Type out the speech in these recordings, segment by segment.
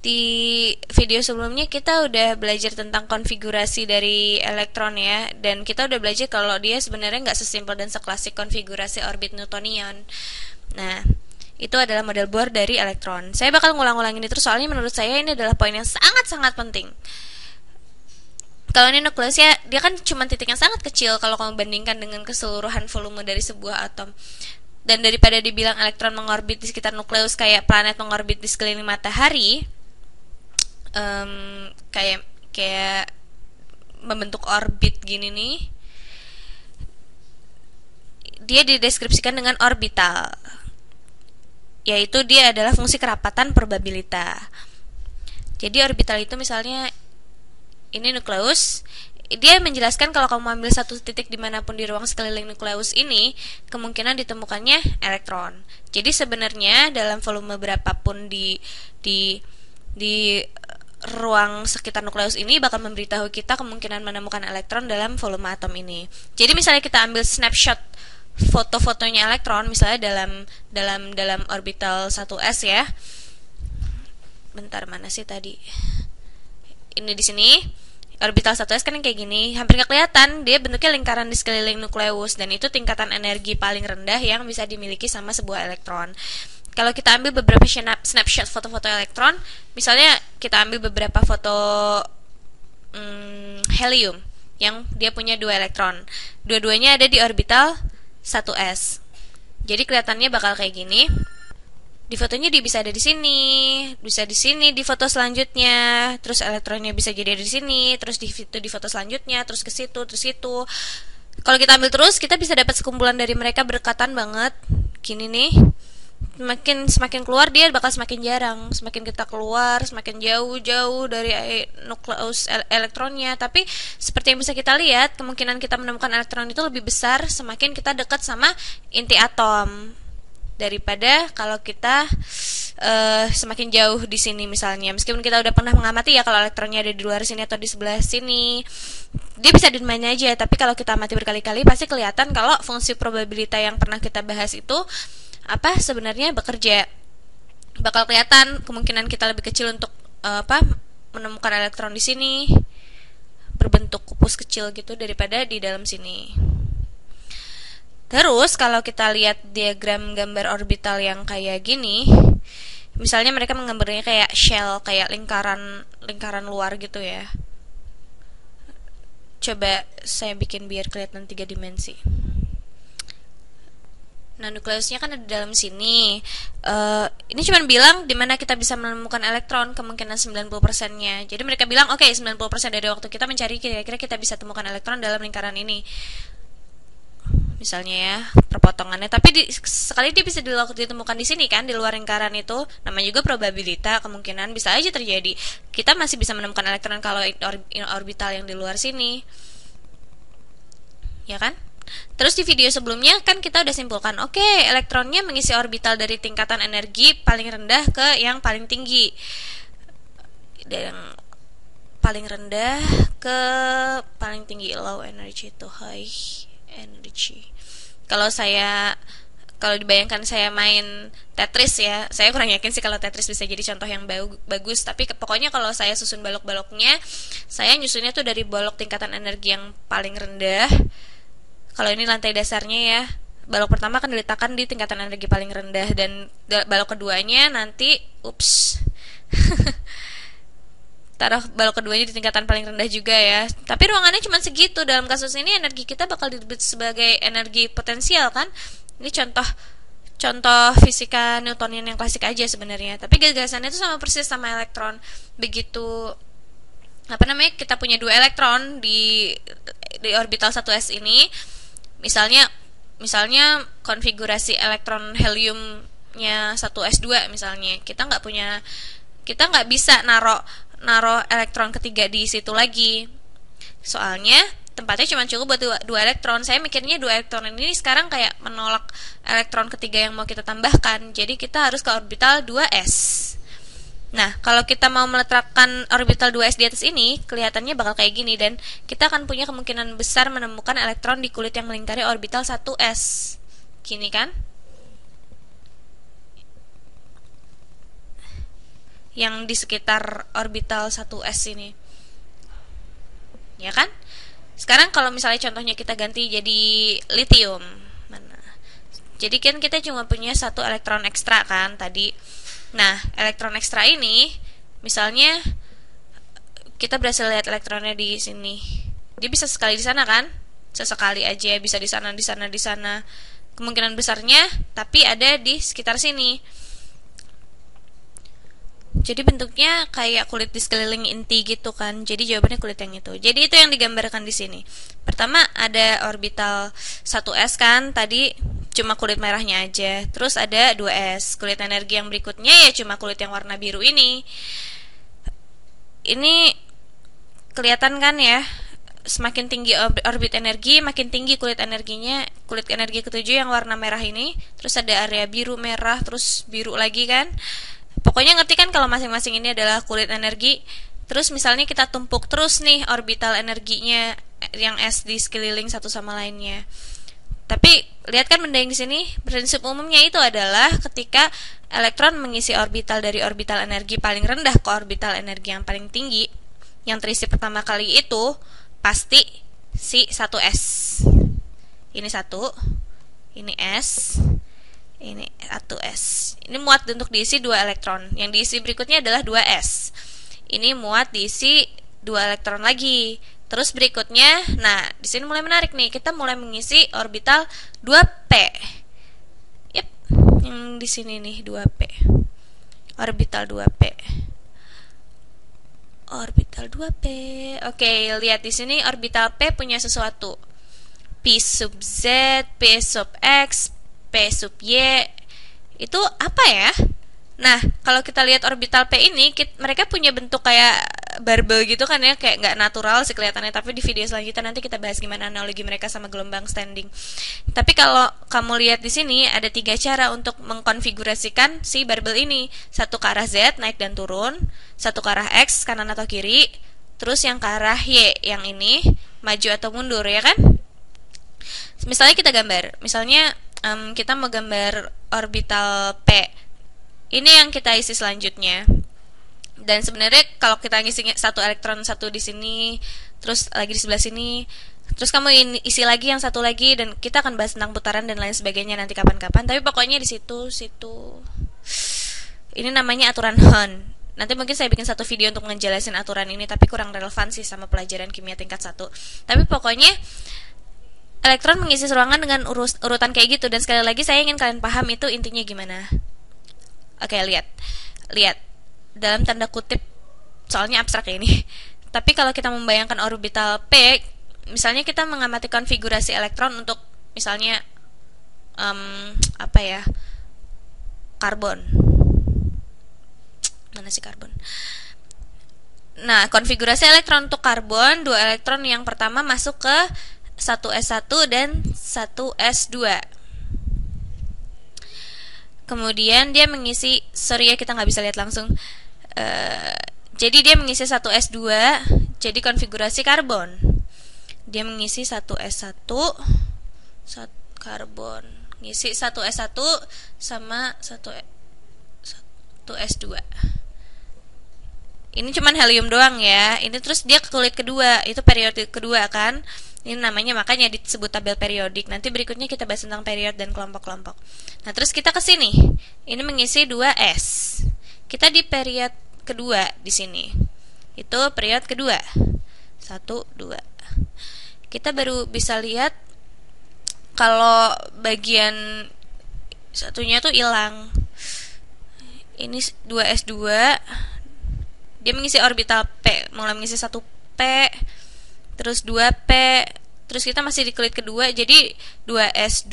Di video sebelumnya kita udah belajar tentang konfigurasi dari elektron ya, dan kita udah belajar kalau dia sebenarnya nggak sesimpel dan seklasik konfigurasi orbit Newtonian. Nah, itu adalah model Bohr dari elektron. Saya bakal ngulang-ulang ini terus soalnya menurut saya ini adalah poin yang sangat-sangat penting. Kalau ini nukleus ya, dia kan cuma titik yang sangat kecil kalau kamu bandingkan dengan keseluruhan volume dari sebuah atom. Dan daripada dibilang elektron mengorbit di sekitar nukleus kayak planet mengorbit di sekeliling matahari, kayak membentuk orbit gini nih, dia dideskripsikan dengan orbital, yaitu dia adalah fungsi kerapatan probabilitas. Jadi orbital itu misalnya ini nukleus, dia menjelaskan kalau kamu ambil satu titik dimanapun di ruang sekeliling nukleus ini, kemungkinan ditemukannya elektron. Jadi sebenarnya dalam volume berapapun di ruang sekitar nukleus ini bakal memberitahu kita kemungkinan menemukan elektron dalam volume atom ini. Jadi misalnya kita ambil snapshot foto-fotonya elektron misalnya dalam orbital 1s ya. Bentar, mana sih tadi? Ini di sini. Orbital 1s kan yang kayak gini, hampir nggak kelihatan, dia bentuknya lingkaran di sekeliling nukleus, dan itu tingkatan energi paling rendah yang bisa dimiliki sama sebuah elektron. Kalau kita ambil beberapa snapshot foto-foto elektron, misalnya kita ambil beberapa foto helium yang dia punya 2 elektron, dua-duanya ada di orbital 1s. Jadi kelihatannya bakal kayak gini. Di fotonya dia bisa ada di sini, bisa di sini di foto selanjutnya, terus elektronnya bisa jadi ada di sini, terus di foto selanjutnya, terus ke situ, terus itu. Kalau kita ambil terus, kita bisa dapat sekumpulan dari mereka berdekatan banget. Gini nih. Semakin keluar dia bakal semakin jarang. Semakin kita keluar, semakin jauh dari nukleus elektronnya. Tapi seperti yang bisa kita lihat, kemungkinan kita menemukan elektron itu lebih besar semakin kita dekat sama inti atom daripada kalau kita semakin jauh di sini misalnya. Meskipun kita udah pernah mengamati ya kalau elektronnya ada di luar sini atau di sebelah sini, dia bisa di mana aja. Tapi kalau kita amati berkali-kali pasti kelihatan kalau fungsi probabilitas yang pernah kita bahas itu sebenarnya bekerja. Bakal kelihatan kemungkinan kita lebih kecil untuk menemukan elektron di sini berbentuk kupus kecil gitu daripada di dalam sini. Terus kalau kita lihat diagram gambar orbital yang kayak gini, misalnya mereka menggambarnya kayak shell, kayak lingkaran luar gitu ya. Coba saya bikin biar kelihatan 3 dimensi. Nah, nukleusnya kan ada di dalam sini. Ini cuma bilang di mana kita bisa menemukan elektron, kemungkinan 90%-nya. Jadi mereka bilang, oke, 90% dari waktu kita mencari kira-kira kita bisa temukan elektron dalam lingkaran ini. Misalnya ya, perpotongannya. Tapi sekali dia bisa ditemukan di sini kan, di luar lingkaran itu. Namanya juga probabilitas, kemungkinan bisa aja terjadi. Kita masih bisa menemukan elektron kalau orbital yang di luar sini. Ya kan? Terus di video sebelumnya kan kita udah simpulkan, oke, elektronnya mengisi orbital dari tingkatan energi paling rendah ke yang paling tinggi. Dan paling rendah ke paling tinggi, low energy to high energy. Kalau dibayangkan saya main Tetris ya, saya kurang yakin sih kalau Tetris bisa jadi contoh yang bagus. Tapi pokoknya kalau saya susun balok-baloknya, saya nyusunnya tuh dari balok tingkatan energi yang paling rendah. Kalau ini lantai dasarnya ya, balok pertama akan diletakkan di tingkatan energi paling rendah, dan balok keduanya nanti taruh balok keduanya di tingkatan paling rendah juga ya. Tapi ruangannya cuma segitu. Dalam kasus ini energi kita bakal disebut sebagai energi potensial kan. Ini contoh fisika Newtonian yang klasik aja sebenarnya. Tapi gagasannya itu sama persis sama elektron. Begitu kita punya 2 elektron di orbital 1s ini. Misalnya konfigurasi elektron heliumnya 1s2 misalnya. Kita nggak bisa naruh elektron ketiga di situ lagi. Soalnya tempatnya cuma cukup buat 2 elektron. Saya mikirnya 2 elektron ini sekarang kayak menolak elektron ketiga yang mau kita tambahkan. Jadi kita harus ke orbital 2s. Nah, kalau kita mau meletakkan orbital 2s di atas ini, kelihatannya bakal kayak gini, dan kita akan punya kemungkinan besar menemukan elektron di kulit yang melingkari orbital 1s. Gini kan? yang di sekitar orbital 1s ini. Ya kan? Sekarang kalau misalnya contohnya kita ganti jadi lithium. Mana? Jadi kan kita cuma punya satu elektron ekstra kan tadi. Nah, elektron ekstra ini misalnya kita berhasil lihat elektronnya di sini. Dia bisa sekali di sana kan? Sesekali aja, bisa di sana, di sana, di sana. Kemungkinan besarnya, tapi ada di sekitar sini. Jadi bentuknya kayak kulit di sekeliling inti gitu kan. Jadi jawabannya kulit yang itu. Jadi itu yang digambarkan di sini. Pertama ada orbital 1s kan, tadi cuma kulit merahnya aja. Terus ada 2s. Kulit energi yang berikutnya ya cuma kulit yang warna biru ini. Ini kelihatan kan ya? Semakin tinggi orbit energi, makin tinggi kulit energinya. Kulit energi ketujuh yang warna merah ini. Terus ada area biru, merah, terus biru lagi kan. Pokoknya ngerti kan kalau masing-masing ini adalah kulit energi. Terus misalnya kita tumpuk terus nih orbital energinya yang S di sekeliling satu sama lainnya. Tapi lihat kan benda yang di sini, prinsip umumnya itu adalah ketika elektron mengisi orbital dari orbital energi paling rendah ke orbital energi yang paling tinggi, yang terisi pertama kali itu pasti si 1s. Ini 1, ini S, ini 1s. Ini muat untuk diisi 2 elektron. Yang diisi berikutnya adalah 2s. Ini muat diisi 2 elektron lagi. Terus berikutnya, nah di sini mulai menarik nih. Kita mulai mengisi orbital 2p. Yep, yang di sini nih 2p. Orbital 2p. Orbital 2p. Oke, lihat di sini orbital p punya sesuatu. P sub z, p sub x, p sub y. Itu apa ya? Nah, kalau kita lihat orbital p ini, mereka punya bentuk kayak barbel gitu kan ya, kayak nggak natural sih kelihatannya. Tapi di video selanjutnya nanti kita bahas gimana analogi mereka sama gelombang standing. Tapi kalau kamu lihat di sini ada 3 cara untuk mengkonfigurasikan si barbel ini. Satu ke arah z, naik dan turun. Satu ke arah x, kanan atau kiri. Terus yang ke arah y, yang ini maju atau mundur ya kan? Misalnya kita gambar, misalnya kita mau gambar orbital p. Ini yang kita isi selanjutnya. Dan sebenarnya kalau kita ngisi satu elektron satu di sini, terus lagi di sebelah sini, terus kamu isi lagi yang satu lagi, dan kita akan bahas tentang putaran dan lain sebagainya nanti kapan-kapan. Tapi pokoknya di situ. Ini namanya aturan Hahn. Nanti mungkin saya bikin satu video untuk ngejelasin aturan ini, tapi kurang relevan sih sama pelajaran kimia tingkat 1. Tapi pokoknya elektron mengisi ruangan dengan urutan kayak gitu. Dan sekali lagi saya ingin kalian paham itu intinya gimana. Oke, lihat dalam tanda kutip, soalnya abstrak ya ini. Tapi kalau kita membayangkan orbital p, misalnya kita mengamati konfigurasi elektron untuk misalnya karbon. Mana sih karbon? Nah, konfigurasi elektron untuk karbon, 2 elektron yang pertama masuk ke 1s1 dan 1s2. Kemudian dia mengisi, sorry ya kita nggak bisa lihat langsung. Jadi dia mengisi 1s2, jadi konfigurasi karbon. Dia mengisi 1s1, karbon, ngisi 1s1 sama 1s2. Ini cuman helium doang ya. Ini terus dia ke kulit kedua, itu periode kedua kan. Ini namanya, makanya disebut tabel periodik. Nanti berikutnya kita bahas tentang period dan kelompok-kelompok. Nah, terus kita ke sini. Ini mengisi 2s. Kita di period kedua di sini. Itu period kedua. 1, 2. Kita baru bisa lihat kalau bagian satunya tuh hilang. Ini 2s2. Dia mengisi orbital p, mulai mengisi 1p, terus 2p, terus kita masih di kulit kedua, jadi 2s2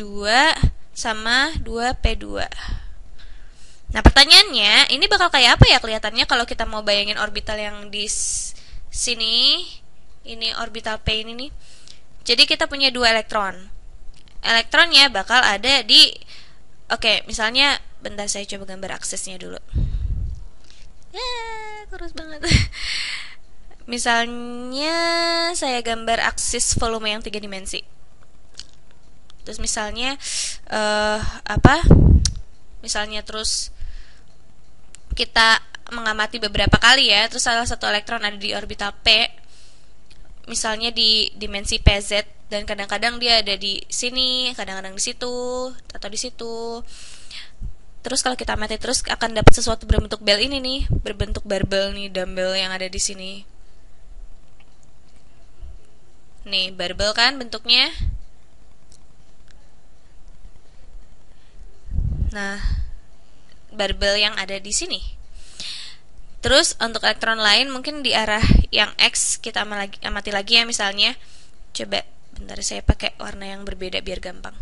sama 2p2. Nah, pertanyaannya, ini bakal kayak apa ya kelihatannya kalau kita mau bayangin orbital yang di sini. Ini orbital p ini nih. Jadi kita punya 2 elektron. Elektronnya bakal ada di, oke, misalnya bentar saya coba gambar aksesnya dulu. Kurus banget. Misalnya saya gambar aksis volume yang 3 dimensi. Terus misalnya misalnya terus kita mengamati beberapa kali ya, terus salah satu elektron ada di orbital P, misalnya di dimensi PZ, dan kadang-kadang dia ada di sini, kadang-kadang di situ, atau di situ. Terus kalau kita amati terus akan dapat sesuatu berbentuk bel ini nih, berbentuk barbel nih, dumbbell yang ada di sini. Nih, barbel kan bentuknya. Nah, barbel yang ada di sini. Terus untuk elektron lain mungkin di arah yang X kita amati lagi ya, misalnya. Coba bentar saya pakai warna yang berbeda biar gampang.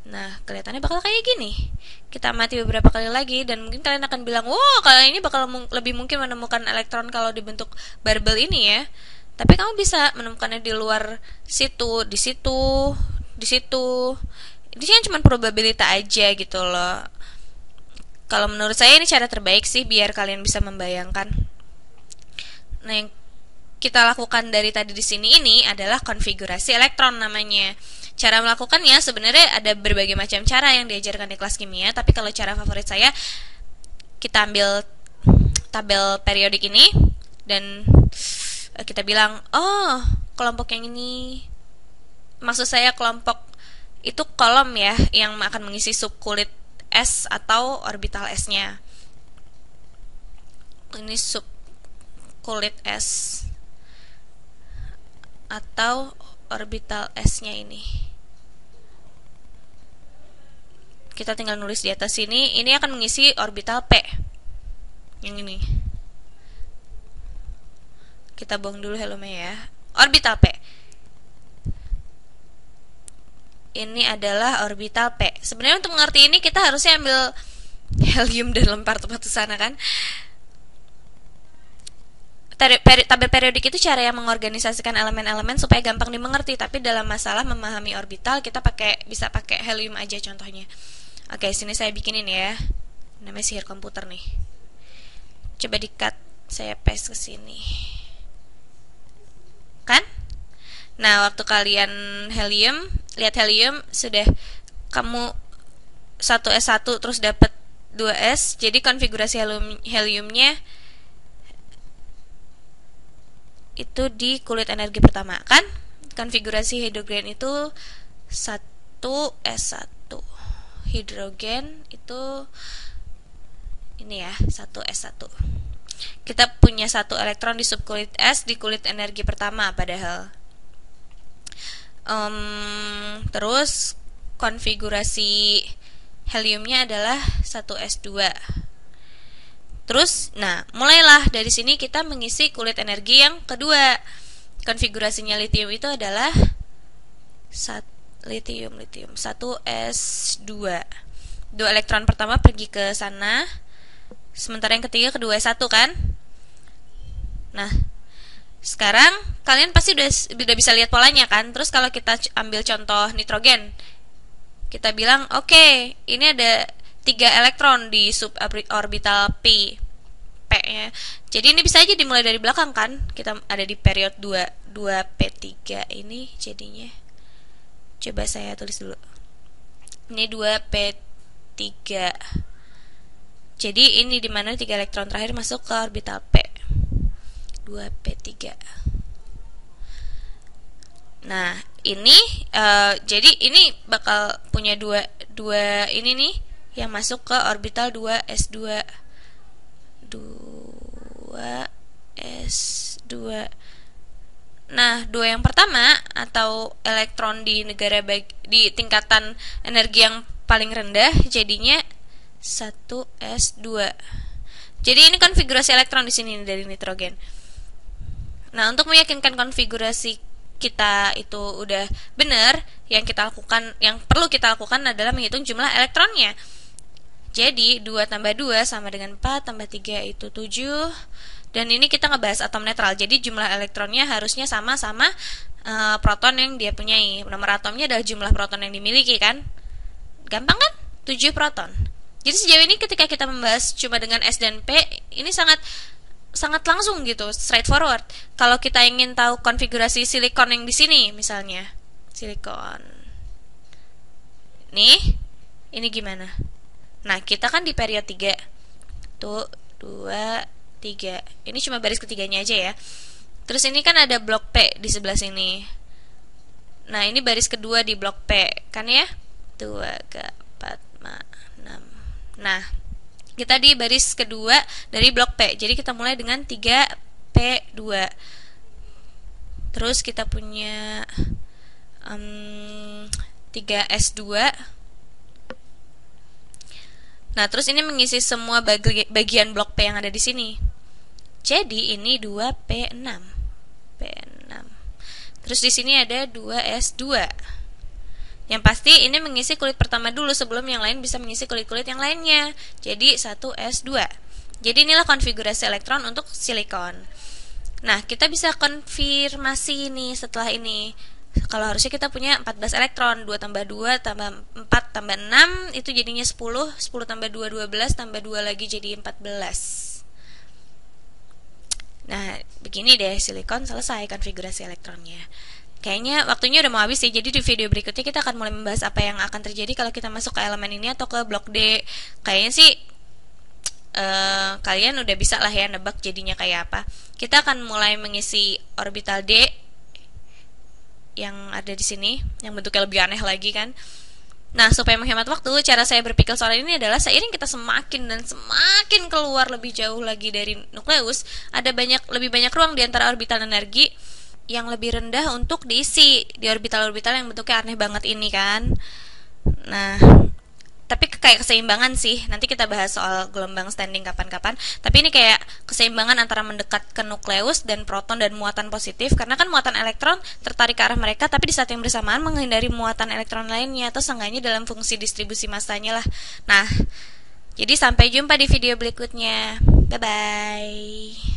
Nah, kelihatannya bakal kayak gini. Kita amati beberapa kali lagi dan mungkin kalian akan bilang, "Wow, kali ini bakal lebih mungkin menemukan elektron kalau dibentuk barbel ini ya." Tapi kamu bisa menemukannya di luar situ, di situ, di situ. Ini kan cuma probabilitas aja gitu loh. Kalau menurut saya ini cara terbaik sih biar kalian bisa membayangkan. Nah, yang kita lakukan dari tadi di sini ini adalah konfigurasi elektron namanya. Cara melakukannya sebenarnya ada berbagai macam cara yang diajarkan di kelas kimia, tapi kalau cara favorit saya, kita ambil tabel periodik ini dan kita bilang, oh, kelompok yang ini, maksud saya kelompok itu kolom ya, yang akan mengisi subkulit S atau orbital S-nya. Ini subkulit S atau orbital S-nya ini. Kita tinggal nulis di atas sini. Ini akan mengisi orbital P. Yang ini. Kita buang dulu helmnya ya. Orbital P. Ini adalah orbital P. Sebenarnya untuk mengerti ini kita harusnya ambil helium dan lempar tepat ke sana kan. Tabel periodik itu cara yang mengorganisasikan elemen-elemen supaya gampang dimengerti, tapi dalam masalah memahami orbital kita bisa pakai helium aja contohnya. Oke, sini saya bikinin ya. Namanya sihir komputer nih. Coba di-cut, saya paste ke sini. Kan? Nah, waktu kalian lihat helium sudah kamu 1s1 terus dapat 2s. Jadi konfigurasi heliumnya itu di kulit energi pertama kan. Konfigurasi hidrogen itu 1s1. Hidrogen itu ini ya, 1s1. Kita punya 1 elektron di subkulit S di kulit energi pertama padahal. Terus konfigurasi heliumnya adalah 1s2. Terus, nah, mulailah dari sini kita mengisi kulit energi yang kedua. Konfigurasinya lithium itu adalah lithium 1s2. 2 elektron pertama pergi ke sana, sementara yang ketiga kedua S1 kan. Nah, sekarang kalian pasti udah bisa lihat polanya kan. Terus kalau kita ambil contoh nitrogen, kita bilang oke, ini ada 3 elektron di suborbital P nya. Jadi ini bisa aja dimulai dari belakang kan. Kita ada di period 2p3 ini jadinya. Coba saya tulis dulu. Ini 2p3. Jadi ini dimana 3 elektron terakhir masuk ke orbital P. 2p3. Nah, ini jadi ini bakal punya dua ini nih yang masuk ke orbital 2s2. 2s2. Nah, 2 yang pertama atau elektron di di tingkatan energi yang paling rendah jadinya 1s2. Jadi ini konfigurasi elektron di sini dari nitrogen. Nah, untuk meyakinkan konfigurasi kita itu udah benar, yang perlu kita lakukan adalah menghitung jumlah elektronnya. Jadi 2 tambah 2 sama dengan 4 tambah 3 itu 7. Dan ini kita ngebahas atom netral. Jadi jumlah elektronnya harusnya sama-sama proton yang dia punyai. Nomor atomnya adalah jumlah proton yang dimiliki kan. Gampang kan? 7 proton. Jadi sejauh ini ketika kita membahas cuma dengan S dan P, ini sangat langsung gitu, straightforward. Kalau kita ingin tahu konfigurasi silikon yang di sini misalnya. Silikon. Nih, ini gimana? Nah, kita kan di period 3. 1, 2, 3. Ini cuma baris ketiganya aja ya. Terus ini kan ada blok P di sebelah sini. Nah, ini baris kedua di blok P, kan ya? 2, 3, 4, 5, 6. Nah, kita di baris kedua dari blok P. Jadi kita mulai dengan 3P2. Terus kita punya 3S2. Nah, terus ini mengisi semua bagian blok P yang ada di sini. Jadi ini 2P6. P6. Terus di sini ada 2S2. Yang pasti ini mengisi kulit pertama dulu sebelum yang lain bisa mengisi kulit-kulit yang lainnya. Jadi 1S2. Jadi inilah konfigurasi elektron untuk silikon. Nah, kita bisa konfirmasi nih setelah ini. Kalau harusnya kita punya 14 elektron, 2 tambah 2 tambah 4 tambah 6 itu jadinya 10, 10 tambah 2 12 tambah 2 lagi jadi 14. Nah, begini deh silikon selesai konfigurasi elektronnya. Kayaknya waktunya udah mau habis sih. Jadi di video berikutnya kita akan mulai membahas apa yang akan terjadi kalau kita masuk ke elemen ini atau ke blok D. Kayaknya sih kalian udah bisa lah ya nebak jadinya kayak apa. Kita akan mulai mengisi orbital D yang ada di sini, yang bentuknya lebih aneh lagi kan. Nah, supaya menghemat waktu, cara saya berpikir soal ini adalah seiring kita semakin dan semakin keluar lebih jauh lagi dari nukleus, ada lebih banyak ruang di antara orbital energi yang lebih rendah untuk diisi di orbital-orbital yang bentuknya aneh banget ini kan. Nah, tapi kayak keseimbangan sih. Nanti kita bahas soal gelombang standing kapan-kapan. Tapi ini kayak keseimbangan antara mendekat ke nukleus dan proton dan muatan positif. Karena kan muatan elektron tertarik ke arah mereka, tapi di saat yang bersamaan menghindari muatan elektron lainnya, atau seenggaknya dalam fungsi distribusi massanya lah. Nah, jadi sampai jumpa di video berikutnya. Bye-bye.